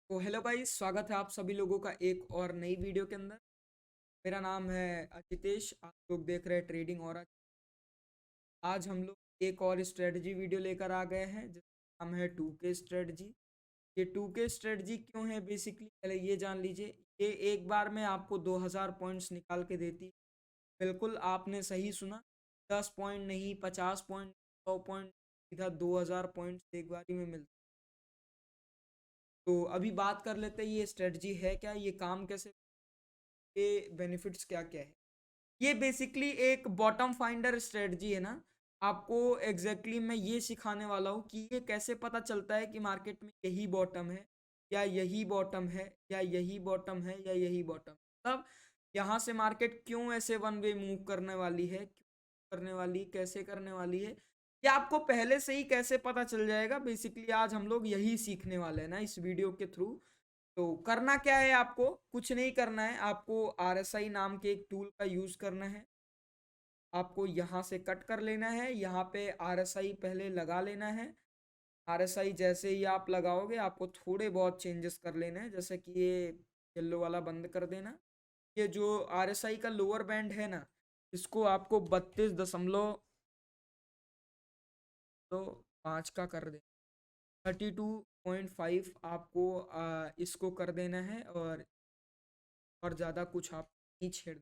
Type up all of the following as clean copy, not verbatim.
तो hello guys, स्वागत है आप सभी लोगों का एक और नई वीडियो के अंदर। मेरा नाम है अचितेश। आप लोग देख रहे हैं ट्रेडिंग और आज हम लोग एक और स्ट्रेटजी वीडियो लेकर आ गए हैं जिसका नाम है 2K स्ट्रेटजी। ये 2K स्ट्रेटजी क्यों है बेसिकली पहले ये जान लीजिए। ये एक बार में आपको 2000 पॉइंट्स निकाल के देती है। बिल्कुल आपने सही सुना, 10 पॉइंट नहीं, 50 पॉइंट, 100 पॉइंट, सीधा 2000 पॉइंट्स एक बार में मिलता है। तो अभी बात कर लेते हैं ये स्ट्रेटजी है क्या, ये काम कैसे, ये बेनिफिट्स क्या क्या है। ये बेसिकली एक बॉटम फाइंडर स्ट्रेटजी है ना। आपको एग्जैक्टली मैं ये सिखाने वाला हूँ कि ये कैसे पता चलता है कि मार्केट में यही बॉटम है या यही बॉटम है या यही बॉटम है या यही बॉटम। तब यहाँ से मार्केट क्यों ऐसे वन वे मूव करने वाली है, क्यों करने वाली, कैसे करने वाली है, ये आपको पहले से ही कैसे पता चल जाएगा। बेसिकली आज हम लोग यही सीखने वाले हैं ना इस वीडियो के थ्रू। तो करना क्या है, आपको कुछ नहीं करना है, आपको RSI नाम के एक टूल का यूज करना है। आपको यहाँ से कट कर लेना है, यहाँ पे RSI पहले लगा लेना है। RSI जैसे ही आप लगाओगे आपको थोड़े बहुत चेंजेस कर लेना है, जैसे कि ये येलो वाला बंद कर देना। ये जो RSI का लोअर बैंड है ना, इसको आपको 32.5 का कर दे। 32.5 आपको इसको कर देना है और ज़्यादा कुछ आप नहीं छेड़।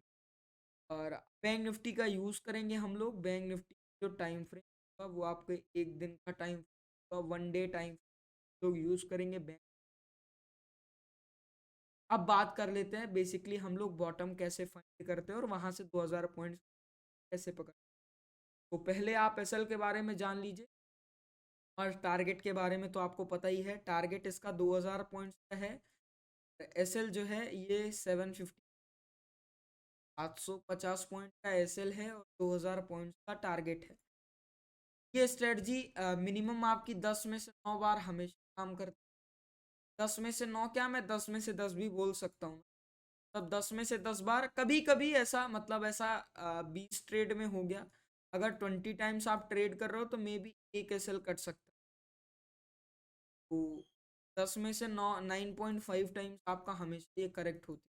और बैंक निफ्टी का यूज़ करेंगे हम लोग। बैंक निफ्टी जो टाइम फ्रेम होगा वो आपके एक दिन का टाइम होगा, 1 डे टाइम लोग यूज़ करेंगे बैंक। अब बात कर लेते हैं बेसिकली हम लोग बॉटम कैसे फाइंड करते हैं और वहां से 2000 पॉइंट्स कैसे पकड़। तो पहले आप एसएल के बारे में जान लीजिए और टारगेट के बारे में तो आपको पता ही है। टारगेट इसका 2000 पॉइंट्स का है। एसएल जो है ये 750 पॉइंट का एसएल है और 2000 पॉइंट्स का टारगेट है। ये स्ट्रेटजी मिनिमम आपकी 10 में से 9 बार हमेशा काम करती है। 10 में से 9 क्या, मैं 10 में से 10 भी बोल सकता हूँ। तब 10 में से 10 बार, कभी कभी ऐसा मतलब ऐसा 20 ट्रेड में हो गया। अगर 20 टाइम्स आप ट्रेड कर रहे हो तो मे बी एक एसएल कट सकता है। तो 10 में से 9.5 टाइम्स आपका हमेशा ये करेक्ट होती है।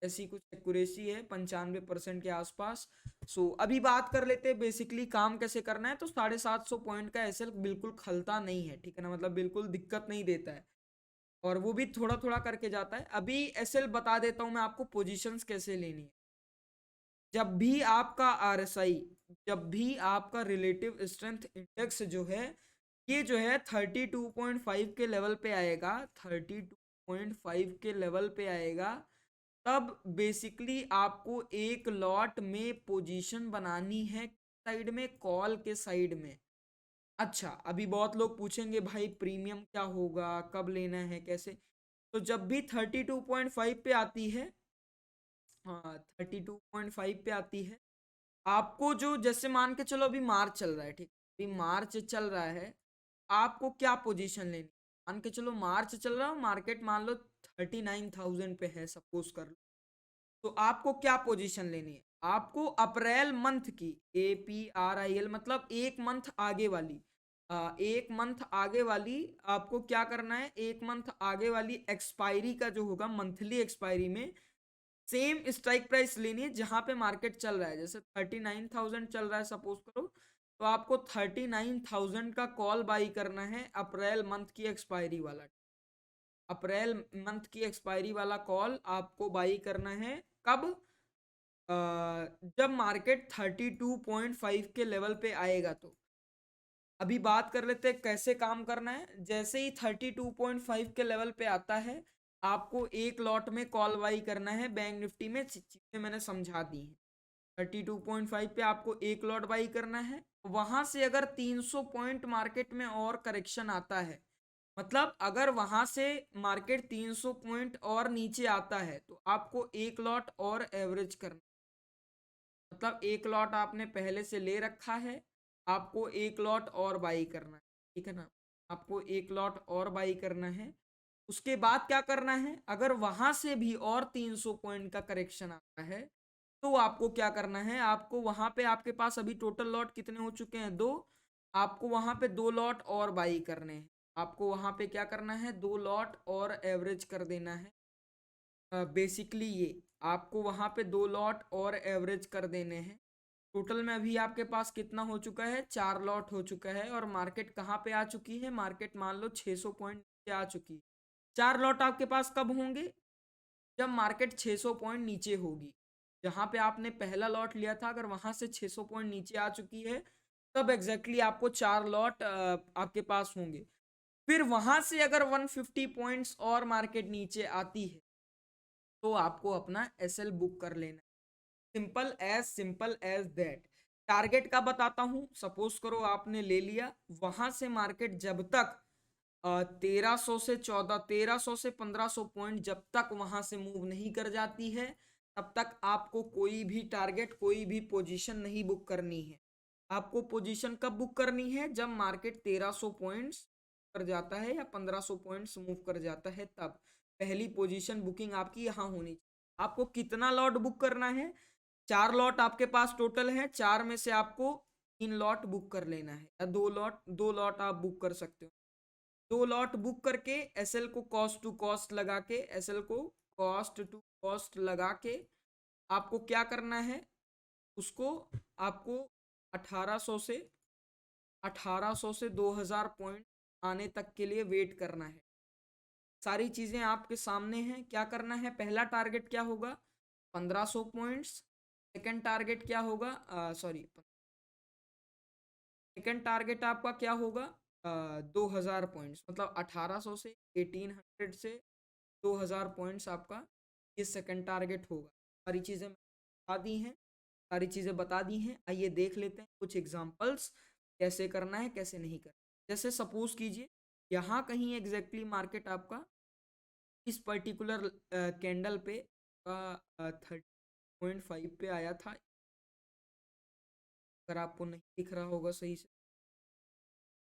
ऐसी कुछ एक्यूरेसी है 95% के आसपास। सो अभी बात कर लेते हैं बेसिकली काम कैसे करना है। तो 750 पॉइंट का एसएल बिल्कुल खलता नहीं है, ठीक है ना, मतलब बिल्कुल दिक्कत नहीं देता है और वो भी थोड़ा थोड़ा करके जाता है। अभी एसएल बता देता हूं मैं आपको पोजीशंस कैसे लेनी है। जब भी आपका RSI, जब भी आपका रिलेटिव स्ट्रेंथ इंडेक्स जो है ये जो है 32.5 के लेवल पे आएगा, 32.5 के लेवल पे आएगा, तब बेसिकली आपको एक लॉट में पोजीशन बनानी है साइड में, कॉल के साइड में। अच्छा, अभी बहुत लोग पूछेंगे भाई प्रीमियम क्या होगा, कब लेना है, कैसे। तो जब भी 32.5 पे आती है, हाँ 32.5 पे आती है, आपको जो जैसे मान के चलो अभी मार्च चल रहा है, ठीक, अभी मार्च चल रहा है, आपको क्या पोजीशन लेनी। मान के चलो मार्च चल रहा है, मार्केट मान लो 39,000 पे है, सपोज कर लो। तो आपको क्या पोजीशन लेनी है, आपको अप्रैल मंथ की, APRIL मतलब एक मंथ आगे वाली, एक मंथ आगे वाली आपको क्या करना है, एक मंथ आगे वाली एक्सपायरी का जो होगा मंथली एक्सपायरी में सेम स्ट्राइक प्राइस लेनी है जहां पे मार्केट चल रहा है। जैसे 39,000 चल रहा है सपोज करो, तो आपको 39,000 का कॉल बाई करना है अप्रैल मंथ की एक्सपायरी वाला। अप्रैल मंथ की एक्सपायरी वाला कॉल आपको बाई करना है कब, जब मार्केट 32.5 के लेवल पे आएगा। तो अभी बात कर लेते हैं कैसे काम करना है। जैसे ही 32.5 के लेवल पे आता है आपको एक लॉट में कॉल बाई करना है। बैंक निफ्टी में चीजें मैंने समझा दी हैं। 32.5 पे आपको एक लॉट बाई करना है। वहां से अगर 300 पॉइंट मार्केट में और करेक्शन आता है, मतलब अगर वहां से मार्केट 300 पॉइंट और नीचे आता है तो आपको एक लॉट और एवरेज करना, मतलब एक लॉट आपने पहले से ले रखा है, आपको एक लॉट और बाई करना है, ठीक है ना, आपको एक लॉट और बाई करना है। उसके बाद क्या करना है, अगर वहां से भी और 300 पॉइंट का करेक्शन आता है तो आपको क्या करना है, आपको वहां पे आपके पास अभी टोटल लॉट कितने हो चुके हैं, दो, आपको वहां पे दो लॉट और बाई करने हैं। आपको वहां पे क्या करना है, 2 लॉट और एवरेज कर देना है। बेसिकली ये आपको वहां पे 2 लॉट और एवरेज कर देने हैं। टोटल में अभी आपके पास कितना हो चुका है, 4 लॉट हो चुका है। और मार्केट कहाँ पे आ चुकी है, मार्केट मान लो 600 पॉइंट नीचे आ चुकी है। 4 लॉट आपके पास कब होंगे, जब मार्केट 600 पॉइंट नीचे होगी। जहां पे आपने पहला लॉट लिया था, अगर वहां से 600 पॉइंट नीचे आ चुकी है, तब एग्जैक्टली आपको 4 लॉट आपके पास होंगे। फिर वहां से अगर 150 पॉइंट्स और मार्केट नीचे आती है, तो आपको अपना एसएल बुक कर लेना। Simple as that. टारगेट का बताता हूं, सपोज करो आपने ले लिया, वहां से मार्केट जब तक 1300 से 1300 से 1500 पॉइंट जब तक वहां से मूव नहीं कर जाती है, तब तक आपको कोई भी टारगेट, कोई भी पोजीशन नहीं बुक करनी है। आपको पोजीशन कब बुक करनी है, जब मार्केट 1300 पॉइंट्स कर जाता है या 1500 पॉइंट्स मूव कर जाता है, तब पहली पोजीशन बुकिंग आपकी यहाँ होनी चाहिए। आपको कितना लॉट बुक करना है, 4 लॉट आपके पास टोटल है, 4 में से आपको 3 लॉट बुक कर लेना है, या 2 लॉट आप बुक कर सकते हो। 2 लॉट बुक करके एसएल को कॉस्ट टू कॉस्ट लगा के, एसएल को कॉस्ट टू कॉस्ट लगा के आपको क्या करना है, उसको आपको 1800 से 2000 पॉइंट आने तक के लिए वेट करना है। सारी चीजें आपके सामने हैं। क्या करना है, पहला टारगेट क्या होगा, 1500 पॉइंट्स। सेकंड टारगेट क्या होगा, सॉरी, सेकंड टारगेट आपका क्या होगा, 2000 पॉइंट्स, मतलब 1800 से 1800 से 2000 पॉइंट्स आपका ये सेकंड टारगेट होगा। सारी चीज़ें बता दी हैं, सारी चीज़ें बता दी हैं। आइए देख लेते हैं कुछ एग्जांपल्स, कैसे करना है कैसे नहीं करना। जैसे सपोज कीजिए यहाँ कहीं एग्जैक्टली मार्केट आपका इस पर्टिकुलर कैंडल पे 30.5 पे आया था। अगर आपको नहीं दिख रहा होगा सही से,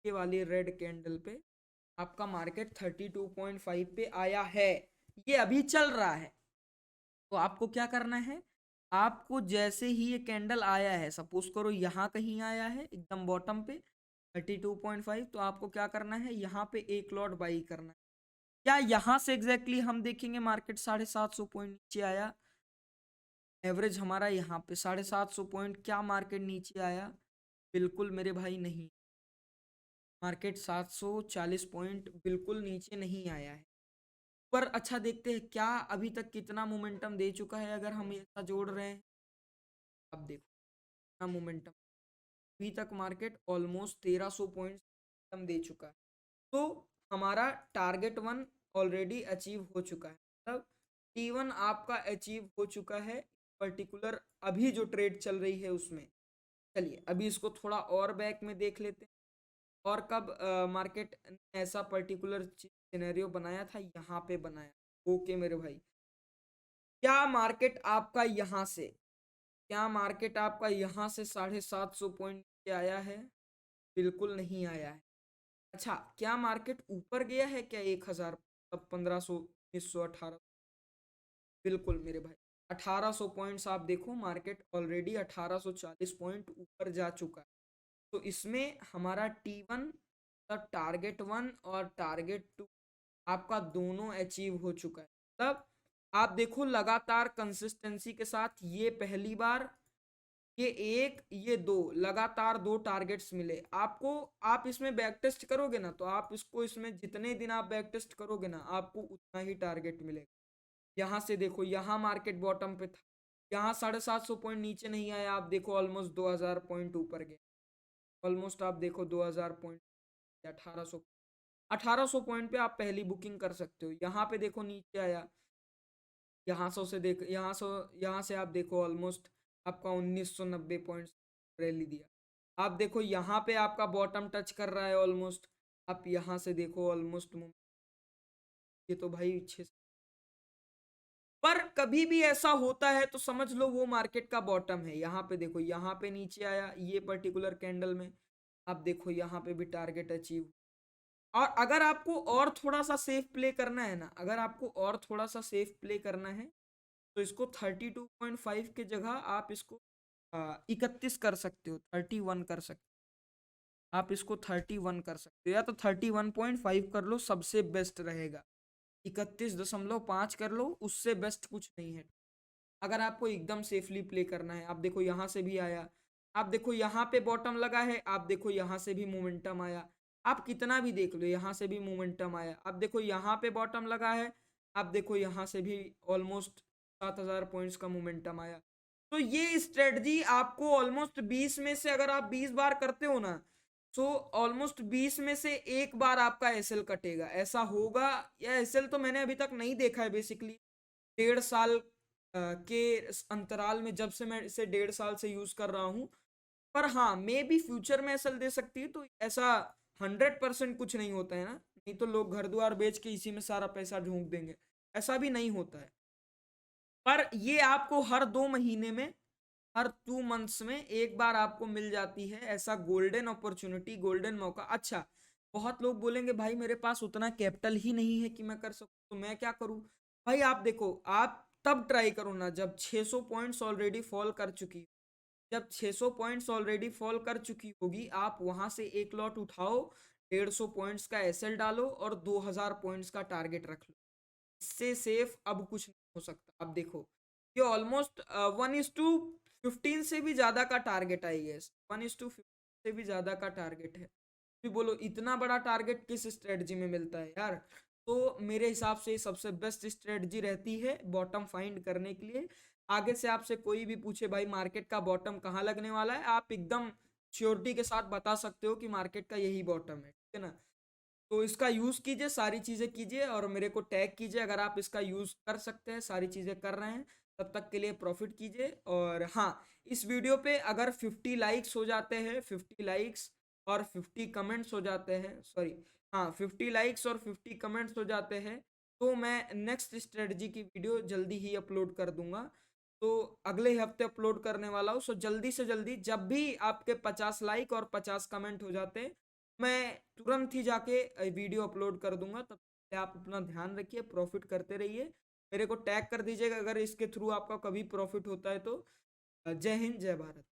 ये वाली रेड कैंडल पे आपका मार्केट 32.5 पे आया है, ये अभी चल रहा है। तो आपको क्या करना है, आपको जैसे ही ये कैंडल आया है, सपोज करो यहाँ कहीं आया है एकदम बॉटम पे 32.5, तो आपको क्या करना है, यहाँ पे एक लॉट बाई करना है। क्या यहाँ से एग्जैक्टली हम देखेंगे मार्केट 750 पॉइंट नीचे आया, एवरेज हमारा यहाँ पे 750 पॉइंट, क्या मार्केट नीचे आया, बिल्कुल मेरे भाई नहीं। मार्केट 740 पॉइंट बिल्कुल नीचे नहीं आया है। पर अच्छा देखते हैं क्या अभी तक कितना मोमेंटम दे चुका है। अगर हम ऐसा जोड़ रहे हैं, अब देखो कितना मोमेंटम, अभी तक मार्केट ऑलमोस्ट 1300 पॉइंट दे चुका है। तो हमारा टारगेट 1 ऑलरेडी अचीव हो चुका है, मतलब T1 आपका अचीव हो चुका है पर्टिकुलर अभी जो ट्रेड चल रही है उसमें। चलिए अभी इसको थोड़ा और बैक में देख लेते हैं, और कब मार्केट ऐसा पर्टिकुलर सिनेरियो बनाया था, यहाँ पे बनाया। ओके मेरे भाई, क्या मार्केट आपका यहाँ से, क्या मार्केट आपका यहाँ से 750 पॉइंट पे आया है, बिल्कुल नहीं आया है। अच्छा, क्या मार्केट ऊपर गया है क्या 1000, तब 1500, 1900, 1800, बिल्कुल मेरे भाई 1800 पॉइंट्स आप देखो, मार्केट ऑलरेडी 1840 पॉइंट ऊपर जा चुका है। तो इसमें हमारा T1 तब टारगेट 1 और टारगेट 2 आपका दोनों अचीव हो चुका है। तब आप देखो लगातार कंसिस्टेंसी के साथ, ये पहली बार, ये एक, ये दो, लगातार 2 टारगेट्स मिले आपको। आप इसमें बैक टेस्ट करोगे ना, तो आप इसको, इसमें जितने दिन आप बैक टेस्ट करोगे ना, आपको उतना ही टारगेट मिलेगा। यहाँ से देखो, यहाँ मार्केट बॉटम पे था, यहाँ 750 पॉइंट नीचे नहीं आया, आप देखो ऑलमोस्ट 2000 पॉइंट ऊपर गए। ऑलमोस्ट आप देखो 2000 पॉइंट, 1800 पॉइंट पे आप पहली बुकिंग कर सकते हो। यहाँ पे देखो नीचे आया, यहाँ से देख, यहाँ से आप देखो ऑलमोस्ट आपका 1990 पॉइंट्स रैली दिया। आप देखो यहाँ पे आपका बॉटम टच कर रहा है ऑलमोस्ट, आप यहाँ से देखो ऑलमोस्ट, ये तो भाई 6। पर कभी भी ऐसा होता है तो समझ लो वो मार्केट का बॉटम है। यहाँ पे देखो, यहाँ पे नीचे आया ये पर्टिकुलर कैंडल में, आप देखो यहाँ पे भी टारगेट अचीव। और अगर आपको और थोड़ा सा सेफ प्ले करना है ना, अगर आपको और थोड़ा सा सेफ प्ले करना है, तो इसको 32.5 की जगह आप इसको 31 कर सकते हो, 31 कर सकते आप इसको 31 कर सकते हो, या तो 31.5 कर लो, सबसे बेस्ट रहेगा। 31.5 कर लो, उससे बेस्ट कुछ नहीं है। अगर आपको एकदम सेफली प्ले करना है, आप देखो यहाँ से भी आया, आप देखो यहाँ पे बॉटम लगा है, आप देखो यहाँ से भी मोमेंटम आया, आप कितना भी देख लो, यहाँ से भी मोमेंटम आया, आप देखो यहाँ पे बॉटम लगा है, आप देखो यहाँ से भी ऑलमोस्ट 7,000 पॉइंट्स का मोमेंटम आया। तो ये स्ट्रेटजी आपको ऑलमोस्ट 20 में से अगर आप 20 बार करते हो ना, तो ऑलमोस्ट 20 में से एक बार आपका एसएल कटेगा, ऐसा होगा। या एसएल तो मैंने अभी तक नहीं देखा है बेसिकली, 1.5 साल के अंतराल में, जब से मैं इसे 1.5 साल से यूज कर रहा हूँ। पर हाँ, मे भी फ्यूचर में एसएल दे सकती है, तो ऐसा 100% कुछ नहीं होता है ना, नहीं तो लोग घर द्वार बेच के इसी में सारा पैसा झोंक देंगे, ऐसा भी नहीं होता है। पर ये आपको हर 2 महीने में, हर 2 मंथ्स में एक बार आपको मिल जाती है ऐसा गोल्डन अपॉर्चुनिटी, गोल्डन मौका। अच्छा, बहुत लोग बोलेंगे भाई मेरे पास उतना कैपिटल ही नहीं है कि मैं कर सकूं, तो मैं क्या करूं? भाई आप देखो, आप तब ट्राई करो ना जब 600 पॉइंट्स ऑलरेडी फॉल कर चुकी, जब 600 पॉइंट्स ऑलरेडी फॉल कर चुकी होगी, आप वहां से एक लॉट उठाओ, 150 पॉइंट्स का एसएल डालो और 2000 पॉइंट्स का टारगेट रख लो। इससे सेफ अब कुछ नहीं हो सकता। अब देखो, ये ऑलमोस्ट 1:15 से भी ज्यादा का टारगेट आई है, 1:15 से भी ज्यादा का टारगेट है। भी बोलो इतना बड़ा टारगेट किस स्ट्रेटजी में मिलता है यार? तो मेरे हिसाब से सबसे बेस्ट स्ट्रेटजी रहती है बॉटम फाइंड करने के लिए। आगे से आपसे कोई भी पूछे भाई मार्केट का बॉटम कहाँ लगने वाला है, आप एकदम श्योरिटी के साथ बता सकते हो कि मार्केट का यही बॉटम है, ठीक है ना? तो इसका यूज कीजिए, सारी चीजें कीजिए और मेरे को टैग कीजिए अगर आप इसका यूज कर सकते हैं, सारी चीजें कर रहे हैं। तब तक के लिए प्रॉफिट कीजिए। और हाँ, इस वीडियो पे अगर 50 लाइक्स हो जाते हैं, 50 लाइक्स और 50 कमेंट्स हो जाते हैं, सॉरी, हाँ 50 लाइक्स और 50 कमेंट्स हो जाते हैं, तो मैं नेक्स्ट स्ट्रेटजी की वीडियो जल्दी ही अपलोड कर दूंगा। तो अगले हफ्ते अपलोड करने वाला हूँ। सो जल्दी से जल्दी, जब भी आपके 50 लाइक और 50 कमेंट हो जाते हैं, मैं तुरंत ही जाके वीडियो अपलोड कर दूंगा। तब तक आप अपना ध्यान रखिए, प्रॉफिट करते रहिए, मेरे को टैग कर दीजिएगा अगर इसके थ्रू आपका कभी प्रॉफिट होता है तो। जय हिंद, जय भारत।